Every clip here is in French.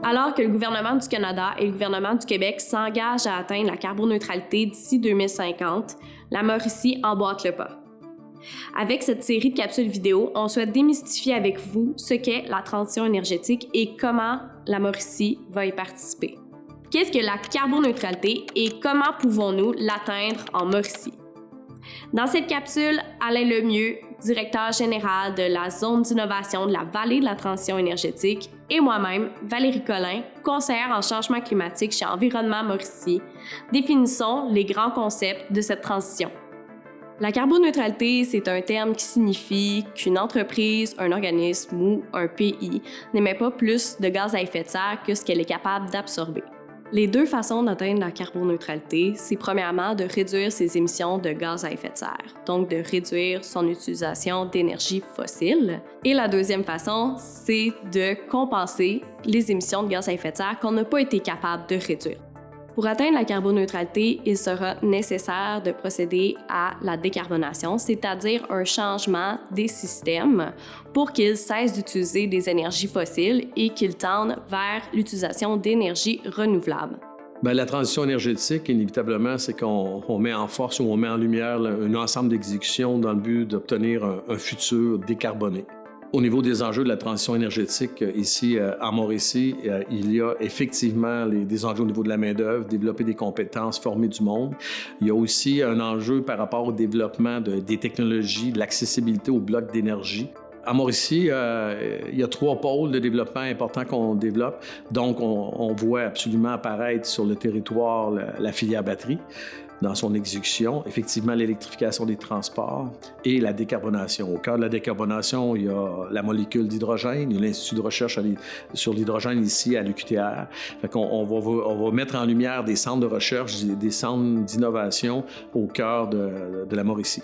Alors que le gouvernement du Canada et le gouvernement du Québec s'engagent à atteindre la carboneutralité d'ici 2050, la Mauricie emboîte le pas. Avec cette série de capsules vidéo, on souhaite démystifier avec vous ce qu'est la transition énergétique et comment la Mauricie va y participer. Qu'est-ce que la carboneutralité et comment pouvons-nous l'atteindre en Mauricie? Dans cette capsule, Alain Lemieux, directeur général de la zone d'innovation de la Vallée de la transition énergétique, et moi-même, Valérie Collin, conseillère en changement climatique chez Environnement Mauricie, définissons les grands concepts de cette transition. La carboneutralité, c'est un terme qui signifie qu'une entreprise, un organisme ou un pays n'émet pas plus de gaz à effet de serre que ce qu'elle est capable d'absorber. Les deux façons d'atteindre la carboneutralité, c'est premièrement de réduire ses émissions de gaz à effet de serre, donc de réduire son utilisation d'énergie fossile. Et la deuxième façon, c'est de compenser les émissions de gaz à effet de serre qu'on n'a pas été capable de réduire. Pour atteindre la carboneutralité, il sera nécessaire de procéder à la décarbonation, c'est-à-dire un changement des systèmes pour qu'ils cessent d'utiliser des énergies fossiles et qu'ils tendent vers l'utilisation d'énergies renouvelables. La transition énergétique, inévitablement, c'est qu'on met en force ou on met en lumière un ensemble d'exécutions dans le but d'obtenir un futur décarboné. Au niveau des enjeux de la transition énergétique, ici, en Mauricie, il y a effectivement des enjeux au niveau de la main-d'œuvre, développer des compétences, former du monde. Il y a aussi un enjeu par rapport au développement des technologies, de l'accessibilité aux blocs d'énergie. À Mauricie, il y a 3 pôles de développement importants qu'on développe. Donc, on voit absolument apparaître sur le territoire la filière batterie dans son exécution, effectivement l'électrification des transports et la décarbonation. Au cœur de la décarbonation, il y a la molécule d'hydrogène, il y a l'Institut de recherche sur l'hydrogène ici à l'UQTR. On va mettre en lumière des centres de recherche, des centres d'innovation au cœur de la Mauricie.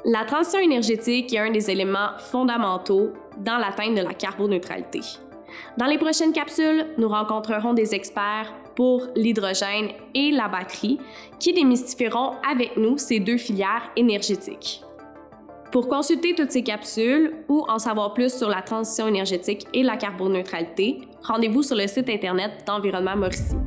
La transition énergétique est un des éléments fondamentaux dans l'atteinte de la carboneutralité. Dans les prochaines capsules, nous rencontrerons des experts pour l'hydrogène et la batterie qui démystifieront avec nous ces deux filières énergétiques. Pour consulter toutes ces capsules ou en savoir plus sur la transition énergétique et la carboneutralité, rendez-vous sur le site Internet d'Environnement Mauricie.